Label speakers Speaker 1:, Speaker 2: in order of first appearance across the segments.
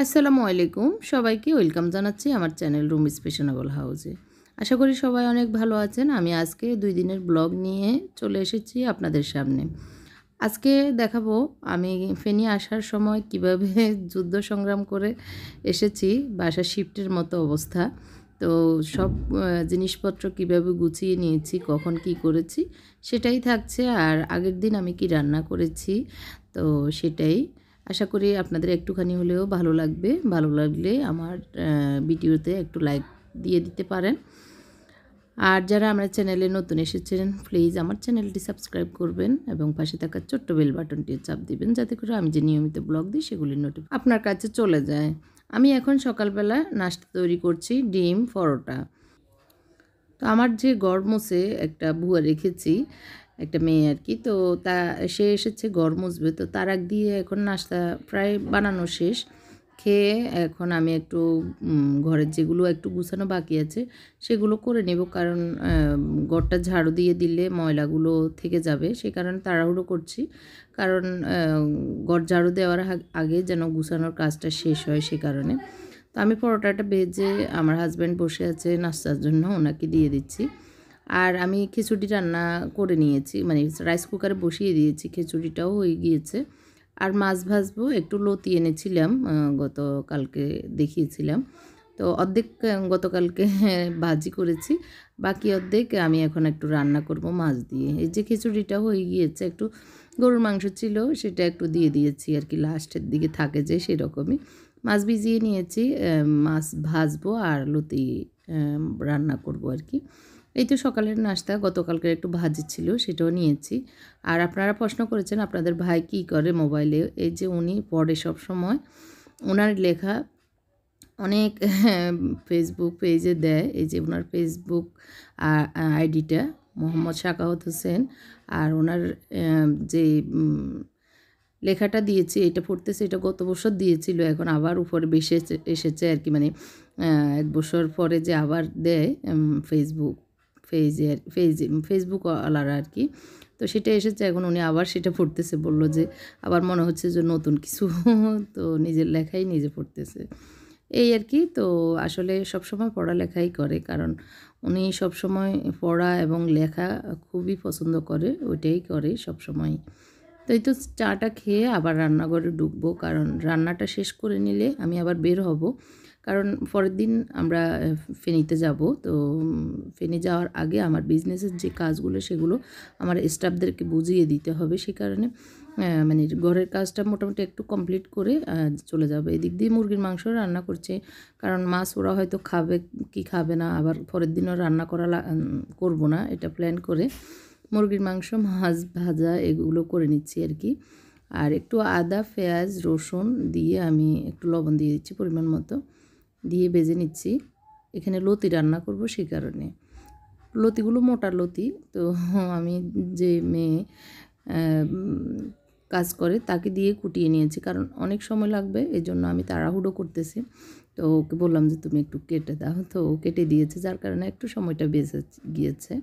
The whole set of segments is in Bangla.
Speaker 1: আসসালামু আলাইকুম সবাইকে ওয়েলকাম জানাচ্ছি আমার চ্যানেল রুমিস ফ্যাশনেবল হাউসে। আশা করি সবাই অনেক ভালো আছেন। আমি আজকে 2 দিনের ব্লগ নিয়ে চলে এসেছি আপনাদের সামনে। আজকে দেখাবো আমি ফেনী আসার সময় কিভাবে যুদ্ধ সংগ্রাম করে এসেছি, বাসা শিফটের মতো অবস্থা। তো সব জিনিসপত্র কিভাবে গুছিয়ে নিয়েছি, কখন কি করেছি সেটাই থাকছে। আর আগের দিন আমি কি রান্না করেছি তো সেটাই। আশা করি আপনাদের একটুখানি হলেও ভালো লাগবে। ভালো লাগলে আমার ভিডিওতে একটু লাইক দিয়ে দিতে পারেন। আর যারা আমার চ্যানেলে নতুন এসেছেন প্লিজ আমার চ্যানেলটি সাবস্ক্রাইব করবেন এবং পাশে থাকা ছোট্ট বেল বাটনটি চাপ দিবেন, যাতে করে আমি যে নিয়মিত ব্লগ দিই সেগুলির নোটিফিকেশন আপনার কাছে চলে যায়। আমি এখন সকালবেলা নাস্তা তৈরি করছি, ডিম পরোটা। তো আমার যে ঘর মুছে একটা বুয়া রেখেছি, একটা মেয়ে আর কি, তো তা সে এসেছে ঘর মুছবে, তো তার আগ দিয়ে এখন নাস্তা প্রায় বানানো শেষ। খেয়ে এখন আমি একটু ঘরের যেগুলো একটু গুছানো বাকি আছে সেগুলো করে নেব, কারণ ঘরটা ঝাড়ু দিয়ে দিলে ময়লাগুলো থেকে যাবে, সে কারণে তাড়াহুড়ো করছি। কারণ ঘর ঝাড়ু দেওয়ার আগে যেন গুছানোর কাজটা শেষ হয়, সে কারণে। তো আমি পরোটাটা ভেজে আমার হাজব্যান্ড বসে আছে নাস্তার জন্য, ওনাকে দিয়ে দিচ্ছি। আর আমি খিচুড়ি রান্না করে নিয়েছি, মানে রাইস কুকারে বসিয়ে দিয়েছি, খিচুড়িটাও হয়ে গিয়েছে। আর মাছ ভাজবো, একটু লতি এনেছিলাম, গতকালকে দেখিয়েছিলাম। তো অর্ধেক গতকালকে ভাজি করেছি, বাকি অর্ধেক আমি এখন একটু রান্না করব মাছ দিয়ে। এই যে খিচুড়িটা হয়ে গিয়েছে, একটু গরুর মাংস ছিল সেটা একটু দিয়ে দিয়েছি আর কি, লাস্টের দিকে থাকে যে সেরকমই। মাছ ভিজিয়ে নিয়েছি, মাছ ভাজবো আর লতি রান্না করব আর কি। এই তো সকালের নাস্তা, গতকালকে একটু ভাজি ছিল সেটাও নিয়েছি। আর আপনারা প্রশ্ন করেছেন আপনাদের ভাই কী করে মোবাইলে। এই যে উনি পড়ে সব সময়, ওনার লেখা অনেক ফেসবুক পেজে দেয়। এই যে ওনার ফেসবুক আইডিটা মোহাম্মদ সাখাওয়াত হোসেন। আর ওনার যে লেখাটা দিয়েছি এটা পড়তেছে, এটা গত বছর দিয়েছিল, এখন আবার উপরে বেশি এসেছে আর কি, মানে 1 বছর পরে যে আবার দেয় ফেসবুক ফেসবুক ওয়ালারা আর কি। তো সেটা এসেছে, এখন উনি আবার সেটা পড়তেছে, বলল যে আবার মনে হচ্ছে যে নতুন কিছু তো নিজের লেখাই নিজে পড়তেছে এই আর কি। তো আসলে সবসময় পড়ালেখাই করে, কারণ উনি সবসময় পড়া এবং লেখা খুবই পছন্দ করে, ওইটাই করে সবসময়। তো এই তো চাটা খেয়ে আবার রান্নাঘরে ঢুকবো, কারণ রান্নাটা শেষ করে নিলে আমি আবার বের হব, কারণ পরের দিন আমরা ফেনীতে যাব। তো ফেনী যাওয়ার আগে আমার বিজনেসের যে কাজগুলো সেগুলো আমার স্টাফদেরকে বুঝিয়ে দিতে হবে, সে কারণে মানে ঘরের কাজটা মোটামুটি একটু কমপ্লিট করে চলে যাবে। এদিক দিয়ে মুরগির মাংস রান্না করছে, কারণ মাছ ওরা হয়তো খাবে কি খাবে না, আবার পরের দিনও রান্না করবো না, এটা প্ল্যান করে মুরগির মাংস মাছ ভাজা এগুলো করে নিচ্ছি আর কি। আর একটু আদা পেঁয়াজ রসুন দিয়ে আমি একটু লবণ দিয়ে দিচ্ছি পরিমাণ মতো, দিয়ে ভেজে নিচ্ছি। এখানে লতি রান্না করব, সেই কারণে লতিগুলো মোটা লতি। তো আমি যে মেয়ে কাজ করে তাকে দিয়ে কুটিয়ে নিয়েছি, কারণ অনেক সময় লাগবে, এই জন্য আমি তাড়াহুড়ো করতেছি। তো ওকে বললাম যে তুমি একটু কেটে দাও, তো ও কেটে দিয়েছে, যার কারণে একটু সময়টা বেঁচে গিয়েছে।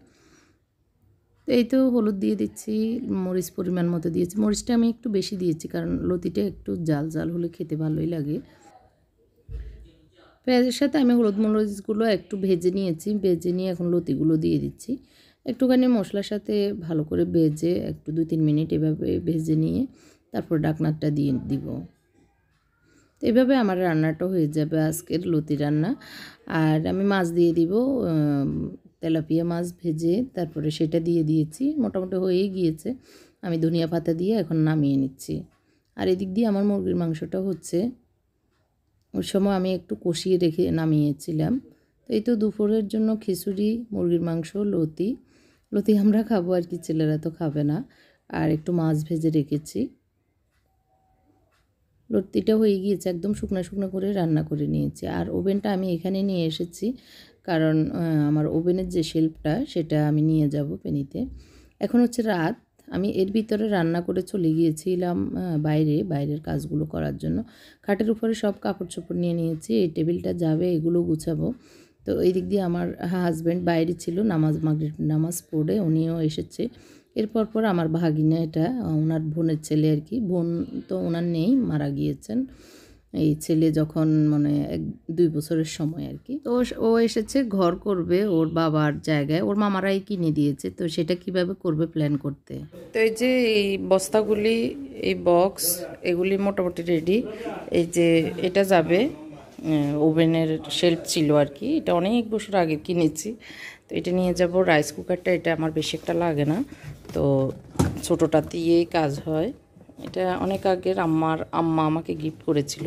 Speaker 1: তো এই তো হলুদ দিয়ে দিচ্ছি, মরিচ পরিমাণ মতো দিয়েছি, মরিচটা আমি একটু বেশি দিয়েছি কারণ লতিটা একটু জাল জাল হলে খেতে ভালোই লাগে। পেঁয়াজের সাথে আমি হলুদ মরিচগুলো একটু ভেজে নিয়েছি, ভেজে নিয়ে এখন লতিগুলো দিয়ে দিচ্ছি একটুখানি মশলার সাথে ভালো করে ভেজে, একটু 2-3 মিনিট এভাবে ভেজে নিয়ে তারপর ঢাকনাটা দিয়ে দিব। তো এভাবে আমার রান্নাটা হয়ে যাবে আজকের লতি রান্না। আর আমি মাছ দিয়ে দিব, তেলাপিয়া মাছ ভেজে তারপরে সেটা দিয়ে দিয়েছি, মোটামুটি হয়েই গিয়েছে। আমি ধনিয়া পাতা দিয়ে এখন নামিয়ে নিচ্ছি। আর এদিক দিয়ে আমার মুরগির মাংসটা হচ্ছে, ওই সময় আমি একটু কষিয়ে রেখে নামিয়েছিলাম। তো এই তো দুপুরের জন্য খিচুড়ি, মুরগির মাংস, লতি লতি আমরা খাবো আর কি, ছেলেরা তো খাবে না। আর একটু মাছ ভেজে রেখেছি। লতিটা হয়ে গিয়েছে, একদম শুকনো শুকনো করে রান্না করে নিয়েছি। আর ওভেনটা আমি এখানে নিয়ে এসেছি, কারণ আমার ওভেনের যে শেলফটা সেটা আমি নিয়ে যাব ফেনীতে। এখন হচ্ছে রাত, আমি এর ভিতরে রান্না করে চলে গিয়েছিলাম বাইরের কাজগুলো করার জন্য। খাটের উপরে সব কাপড় চোপড় নিয়ে নিয়েছি, এই টেবিলটা যাবে, এগুলো গুছাবো। তো এই দিক দিয়ে আমার হাজব্যান্ড বাইরে ছিল, মাগরিব নামাজ পড়ে উনিও এসেছে। এরপর আমার ভাগিনা, এটা ওনার বোনের ছেলে আর কি, বোন তো ওনার নেই, মারা গিয়েছেন। এই ছেলে যখন মানে 2 বছরের সময় আর কি। তো ও এসেছে ঘর করবে ওর বাবার জায়গায়, ওর মামারাই কিনে দিয়েছে, তো সেটা কিভাবে করবে প্ল্যান করতে। তো এই যে এই বস্তাগুলি, এই বক্স, এগুলি মোটামুটি রেডি। এই যে এটা যাবে ওভেনের শেলফ ছিল আর কি, এটা অনেক বছর আগে কিনেছি। তো এটা নিয়ে যাব। রাইস কুকারটা এটা আমার বেশি একটা লাগে না, তো ছোটোটা দিয়েই কাজ হয়। এটা অনেক আগের আম্মা আমাকে গিফট করেছিল।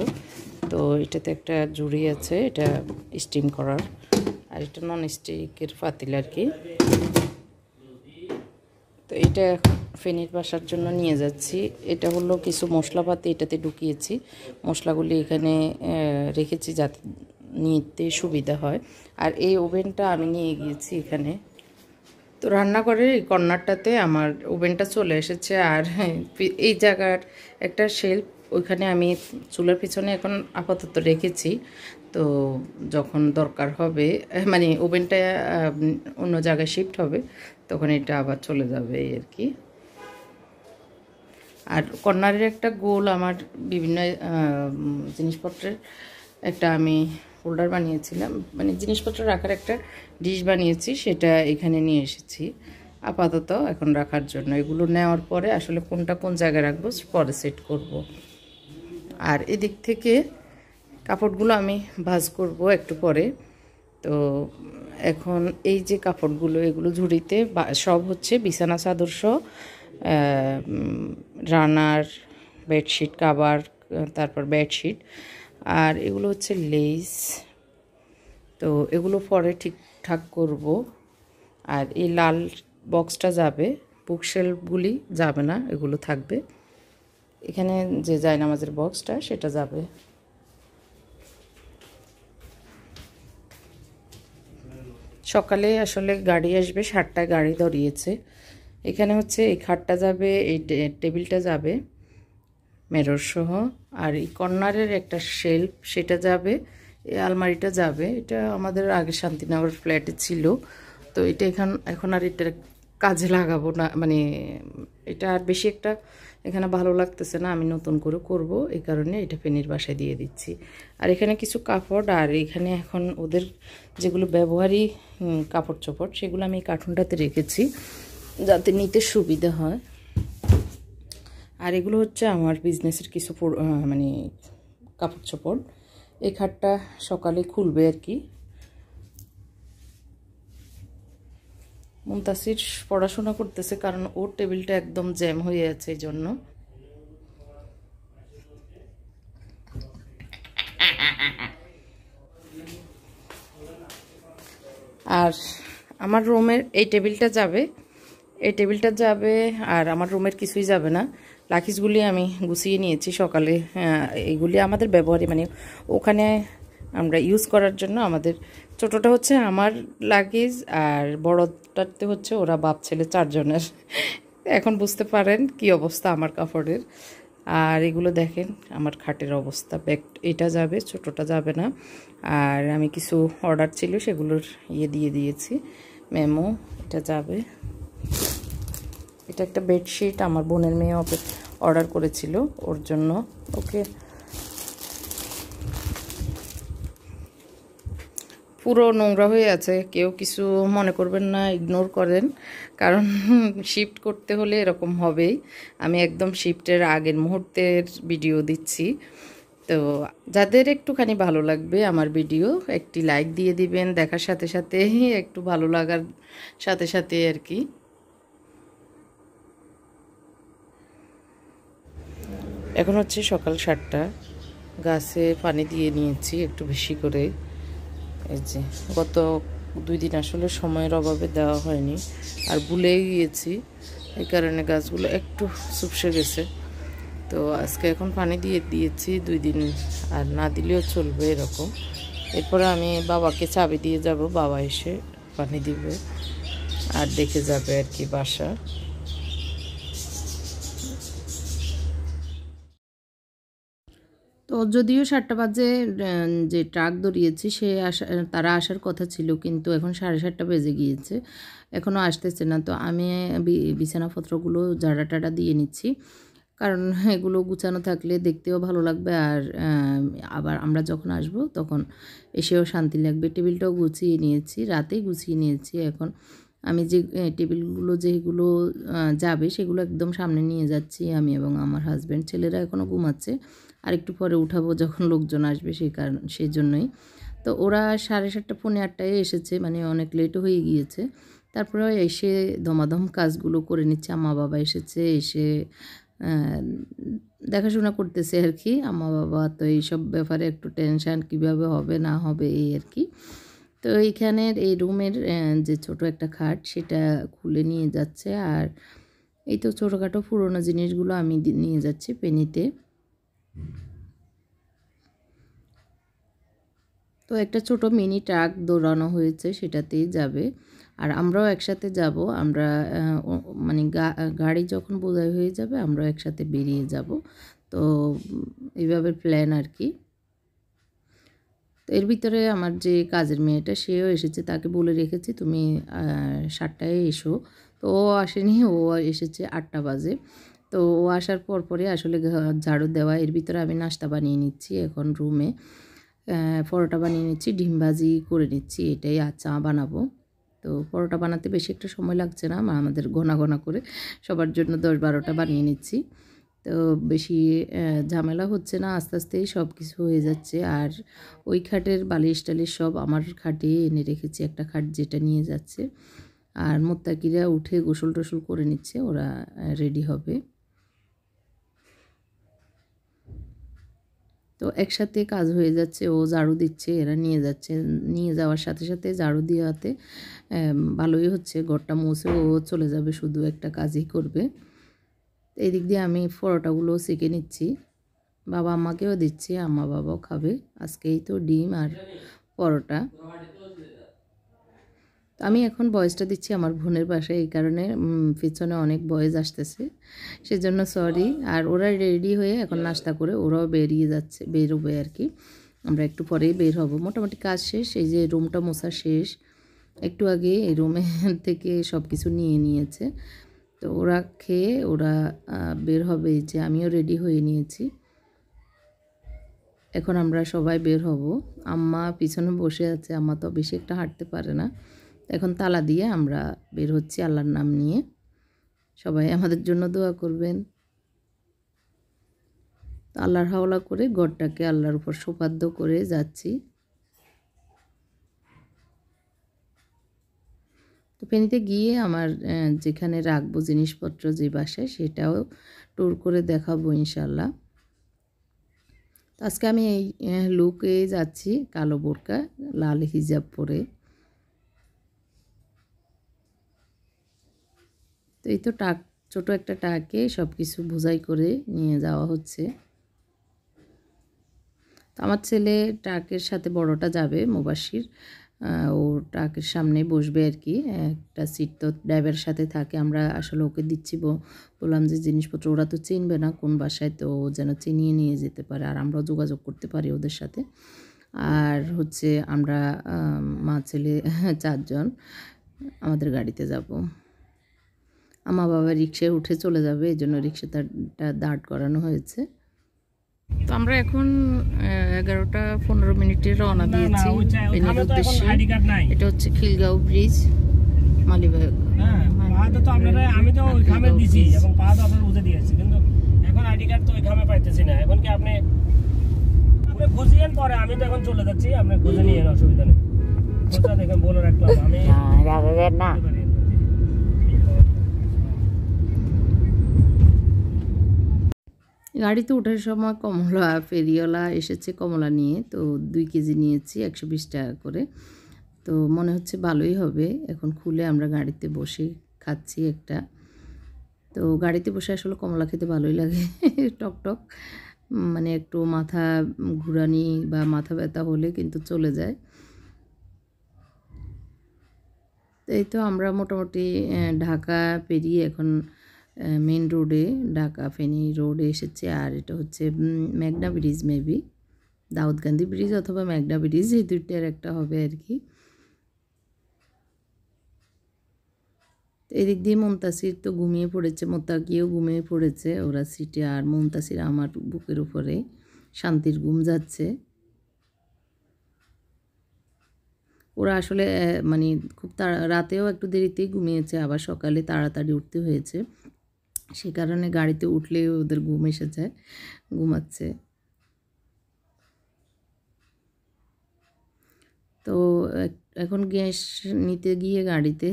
Speaker 1: তো এটাতে একটা জুড়ি আছে, এটা স্টিম করার, আর এটা নন স্টিকের পাতিল আর কি। তো এটা ফেনির বাসার জন্য নিয়ে যাচ্ছি। এটা হলো কিছু মশলাপাতি এটাতে ঢুকিয়েছি, মশলাগুলি এখানে রেখেছি যাতে নিতে সুবিধা হয়। আর এই ওভেনটা আমি নিয়ে গিয়েছি এখানে। তো রান্নাঘরের এই কর্নারটাতে আমার ওভেনটা চলে এসেছে। আর এই জায়গার একটা শেলফ, ওইখানে আমি চুলার পিছনে এখন আপাতত রেখেছি। তো যখন দরকার হবে, মানে ওভেনটা অন্য জায়গায় শিফট হবে, তখন এটা আবার চলে যাবে এই আর কি। আর কর্নারের একটা গোল আমার বিভিন্ন জিনিসপত্রের একটা আমি হোল্ডার বানিয়েছিলাম, মানে জিনিসপত্র রাখার একটা ডিশ বানিয়েছি, সেটা এখানে নিয়ে এসেছি আপাতত এখন রাখার জন্য। এগুলো নেওয়ার পরে আসলে কোনটা কোন জায়গায় রাখবো পরে সেট করব। আর এদিক থেকে কাপড়গুলো আমি ভাঁজ করব একটু পরে। তো এখন এই যে কাপড়গুলো, এগুলো ঝুড়িতে সব হচ্ছে বিছানা চাদর সহ, রানার বেডশিট কাভার, তারপর বেডশিট, আর এগুলো হচ্ছে লেস। তো এগুলো পরে ঠিকঠাক করব। আর এই লাল বক্সটা যাবে, বুকশেলফগুলি যাবে না, এগুলো থাকবে এখানে। যে জায়নামাজের বক্সটা সেটা যাবে। সকালে আসলে গাড়ি আসবে, 7টায় গাড়ি ধরিয়েছে। এখানে হচ্ছে এই খাটটা যাবে, এই টেবিলটা যাবে মেরর সহ, আর এই কর্নারের একটা শেলফ সেটা যাবে, এই আলমারিটা যাবে। এটা আমাদের আগে শান্তিনগর ফ্ল্যাটে ছিল, তো এটা এখন আর এটা কাজে লাগাবো না, মানে এটা আর বেশি একটা এখানে ভালো লাগতেছে না, আমি নতুন করে করব, এই কারণে এটা ফেনীর বাসায় দিয়ে দিচ্ছি। আর এখানে কিছু কাপড়, আর এখানে এখন ওদের যেগুলো ব্যবহারী কাপড় চোপড়, সেগুলো আমি কার্টুনটাতে রেখেছি যাতে নিতে সুবিধা হয়। আর এগুলো হচ্ছে আমার বিজনেসের কিছু মানে কাপড় চোপড়। এই খাটটা সকালে খুলবে আর কি। মুনতাসির পড়াশোনা করতেছে, কারণ ওর টেবিলটা একদম জ্যাম হয়ে আছে এই জন্য। আর আমার রুমের এই টেবিলটা যাবে, এই টেবিলটা যাবে, আর আমার রুমের কিছুই যাবে না। লাকিজগুলি আমি গুছিয়ে নিয়েছি সকালে। এইগুলি আমাদের ব্যবহারই, মানে ওখানে আমরা ইউজ করার জন্য। আমাদের ছোটোটা হচ্ছে আমার লাগেজ, আর বড়টাতে হচ্ছে ওরা বাপ ছেলে 4 জনের। এখন বুঝতে পারেন কি অবস্থা আমার কাপড়ের। আর এগুলো দেখেন আমার খাটের অবস্থা। ব্যাগ এটা যাবে, ছোটোটা যাবে না। আর আমি কিছু অর্ডার ছিল সেগুলোর দিয়ে দিয়েছি মেমো, এটা যাবে। এটা একটা বেডশিট আমার বোনের মেয়ে অর্ডার করেছিল ওর জন্য, ওকে। পুরো নোংরা হয়ে আছে, কেউ কিছু মনে করবেন না, ইগনোর করেন, কারণ শিফট করতে হলে এরকম হবেই। আমি একদম শিফটের আগের মুহূর্তের ভিডিও দিচ্ছি। তো যাদের একটুখানি ভালো লাগবে আমার ভিডিও, একটি লাইক দিয়ে দিবেন, দেখার সাথে সাথে একটু ভালো লাগার সাথে সাথে আর কি। এখন হচ্ছে সকাল 7টা, গাছে পানি দিয়ে নিয়েছি একটু বেশি করে। এই যে গত 2 দিন আসলে সময়ের অভাবে দেওয়া হয়নি, আর ভুলেই গিয়েছি, এই কারণে গাছগুলো একটু শুকিয়ে গেছে। তো আজকে এখন পানি দিয়ে দিয়েছি 2 দিন, আর না দিলেও চলবে এরকম। এরপরে আমি বাবাকে চাবি দিয়ে যাব, বাবা এসে পানি দিবে আর দেখে যাবে আর কি বাসা। তো যদিও 7টা বাজে যে ট্রাক দৌড়িয়েছি তারা আসার কথা ছিল, কিন্তু এখন 7:30 বেজে গিয়েছে, এখনও আসতেছে না। তো আমি বিছানাপত্রগুলো ঝাড়া টাড়া দিয়ে নিচ্ছি, কারণ এগুলো গুছানো থাকলে দেখতেও ভালো লাগবে, আর আবার আমরা যখন আসব তখন এসেও শান্তি লাগবে। টেবিলটাও গুছিয়ে নিয়েছি, রাতেই গুছিয়ে নিয়েছি। এখন আমি যে টেবিলগুলো যেগুলো যাবে সেগুলো একদম সামনে নিয়ে যাচ্ছি আমি এবং আমার হাজব্যান্ড। ছেলেরা এখনও ঘুমাচ্ছে, আর একটু পরে উঠাবো যখন লোকজন আসবে, সেই জন্যই। তো ওরা 7:30 পৌনে 8টায় এসেছে, মানে অনেক লেটও হয়ে গিয়েছে। তারপরে এসে দমাদম কাজগুলো করে নিচ্ছে। আম্মা বাবা এসেছে, এসে দেখাশোনা করতেছে আর কি। আম্মা বাবা তো এইসব ব্যাপারে একটু টেনশান, কীভাবে হবে না হবে এই আর কি। তো এইখানের এই রুমের যে ছোট একটা খাট সেটা খুলে নিয়ে যাচ্ছে, আর এই তো ছোটোখাটো পুরোনো জিনিসগুলো আমি নিয়ে যাচ্ছি পেনিতে। তো একটা ছোট মিনি ট্রাক দৌড়ানো হয়েছে, সেটাতেই যাবে, আর আমরাও একসাথে যাব। আমরা মানে গাড়ি যখন বোঝাই হয়ে যাবে আমরাও একসাথে বেরিয়ে যাব। তো এইভাবে প্ল্যান আর কি। তো এর ভিতরে আমার যে কাজের মেয়েটা সেও এসেছে, তাকে বলে রেখেছি তুমি 7টায় এসো। তো ও আসেনি, ও এসেছে 8টা বাজে। তো ও আসার পরে আসলে ঝাড়ু দেওয়া। এর ভিতরে আমি নাস্তা বানিয়ে নিচ্ছি এখন রুমে। পরোটা বানিয়ে নিচ্ছি, ডিম ভাজি করে নিচ্ছি, এটাই। আর চা বানাবো। তো পরোটা বানাতে বেশি একটা সময় লাগছে না, আমাদের ঘনা করে সবার জন্য 10-12টা বানিয়ে নিচ্ছি। তো বেশি ঝামেলা হচ্ছে না, আস্তে আস্তেই সব কিছু হয়ে যাচ্ছে। আর ওই খাটের বালিশ টালিশ সব আমার খাটে এনে রেখেছি, একটা খাট যেটা নিয়ে যাচ্ছে। আর মোত্তাকিরা উঠে গোসল টোসল করে নিচ্ছে, ওরা রেডি হবে। তো একসাথে কাজ হয়ে যাচ্ছে, ও ঝাড়ু দিচ্ছে, এরা নিয়ে যাচ্ছে। নিয়ে যাওয়ার সাথে সাথে ঝাড়ু দেওয়াতে ভালোই হচ্ছে, ঘরটা মুছে ও চলে যাবে, শুধু একটা কাজই করবে। এই দিক দিয়ে আমি পরোটাগুলো সেঁকে নিচ্ছি, বাবা আম্মাকেও দিচ্ছি, আম্মা বাবাও খাবে। আজকেই তো ডিম আর পরোটা। আমি এখন ভয়েসটা দিচ্ছি আমার বোনের বাসায়, এই কারণে পিছনে অনেক ভয়েস আসতেছে, সেজন্য সরি। আর ওরা রেডি হয়ে এখন নাস্তা করে ওরাও বেরোবে আর কি। আমরা একটু পরেই বের হব, মোটামুটি কাজ শেষ। এই যে রুমটা মোছা শেষ, একটু আগে এই রুমে থেকে সব কিছু নিয়ে নিয়েছে। তো ওরা খেয়ে ওরা বের হবে। এই যে আমিও রেডি হয়ে নিয়েছি, এখন আমরা সবাই বের হব। আম্মা পিছনে বসে আছে, আম্মা তো বেশি একটা হাঁটতে পারে না। এখন তালা দিয়ে আমরা বের হচ্ছি আল্লাহর নাম নিয়ে। সবাই আমাদের জন্য দোয়া করবেন। আল্লাহর হাওলা করে ঘরটাকে আল্লাহর উপর সুপাদ্য করে যাচ্ছি। তো ফেনীতে গিয়ে আমার যেখানে রাখবো জিনিসপত্র, যে বাসায়, সেটাও ট্যুর করে দেখাবো ইনশাল্লাহ। তো আজকে আমি এই লুকে যাচ্ছি, কালো বোরকা লাল হিজাব পরে। তো এই তো ছোটো একটা টাকে সব কিছু বোঝাই করে নিয়ে যাওয়া হচ্ছে। তো আমার ছেলে ট্রাকের সাথে বড়টা যাবে, মুবাশির, ও ট্রাকের সামনে বসবে আর কি। একটা সিট তো ড্রাইভারের সাথে থাকে, আমরা আসলে ওকে দিচ্ছি। বললাম যে জিনিসপত্র ওরা তো চিনবে না কোন বাসায়, তো যেন চিনিয়ে নিয়ে যেতে পারে, আর আমরাও যোগাযোগ করতে পারি ওদের সাথে। আর হচ্ছে আমরা মা ছেলে 4 জন আমাদের গাড়িতে যাব। আমার বাবা রিক্সায় উঠে চলে যাবে, এই জন্য রিক্সাটা দাঁড় করানো হয়েছে। তো আমরা এখন 11টা 15 রওনা দিয়েছি ফেনীর উদ্দেশ্যে। এটা হচ্ছে খিলগাঁও ব্রিজ, মালিবাগ।
Speaker 2: আমি তো ওই খামে দিছি এবং পা তো আপনার বুঝে দিয়েছি, কিন্তু এখন আইডি কার্ড তো ওই খামে পাইতেছি না। এখন কি আপনি খুঁজিয়েন পরে, আমি তো এখন চলে যাচ্ছি, আপনি খুঁজে নিয়ে অসুবিধা নেই। খোঁজা দেখেন বলে রাখলাম আমি না।
Speaker 1: গাড়িতে ওঠার সময় কমলা ফেরিওয়ালা এসেছে কমলা নিয়ে, তো 2 কেজি নিয়েছি 120 টাকা করে। তো মনে হচ্ছে ভালোই হবে। এখন খুলে আমরা গাড়িতে বসে খাচ্ছি একটা। তো গাড়িতে বসে আসলে কমলা খেতে ভালোই লাগে টক মানে একটু মাথা ঘুরানি বা মাথা ব্যথা হলে কিন্তু চলে যায়। তো এই তো আমরা মোটামুটি ঢাকা পেরিয়ে এখন মেন রোডে, ঢাকা ফেনী রোডে এসেছি। আর এটা হচ্ছে মেঘনা ব্রিজ, মেবি দাউদকান্দি ব্রিজ অথবা মেঘনা ব্রিজ, এই দুইটার একটা হবে আর কি। তো তো এদিক দিয়ে মুনতাসির তো ঘুমিয়ে পড়েছে, মোত্তাকিও ঘুমিয়ে পড়েছে ওরা সিটে, আর মুনতাসির আমার বুকের উপরে শান্তির ঘুম যাচ্ছে। ওরা আসলে মানে খুব রাতেও একটু দেরিতেই ঘুমিয়েছে, আবার সকালে তাড়াতাড়ি উঠতে হয়েছে, সে কারণে গাড়িতে উঠলেই ওদের ঘুম এসে যায়, ঘুমাচ্ছে। তো এখন গ্যাস নিতে গিয়ে গাড়িতে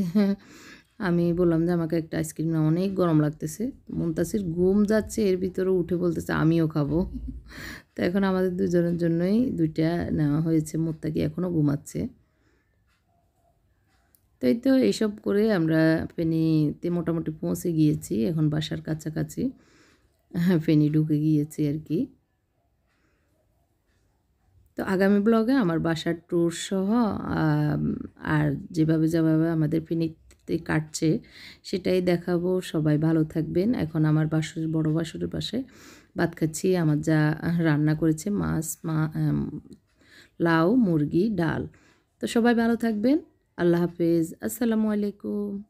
Speaker 1: আমি বললাম যে আমাকে একটা আইসক্রিম না, অনেক গরম লাগতেছে। মুনতাসির ঘুম যাচ্ছে, এর ভিতরে উঠে বলতেছে আমিও খাবো। তো এখন আমাদের দুজনের জন্যই দুইটা নেওয়া হয়েছে। মোত্তাকি এখনও ঘুমাচ্ছে। তো এই তো এইসব করে আমরা ফেনীতে মোটামুটি পৌঁছে গিয়েছি, এখন বাসার কাছাকাছি। ফেনী ঢুকে গিয়েছি আর কি। তো আগামী ব্লগে আমার বাসার ট্যুর সহ আর যেভাবে আমাদের ফেনীতে কাটছে সেটাই দেখাবো। সবাই ভালো থাকবেন। এখন আমার বড় বাসুরের বাসায় ভাত খাচ্ছি। আমার যা রান্না করেছে মাছ, লাউ, মুরগি, ডাল। তো সবাই ভালো থাকবেন। আল্লাহ হাফেজ। আসসালামু আলাইকুম।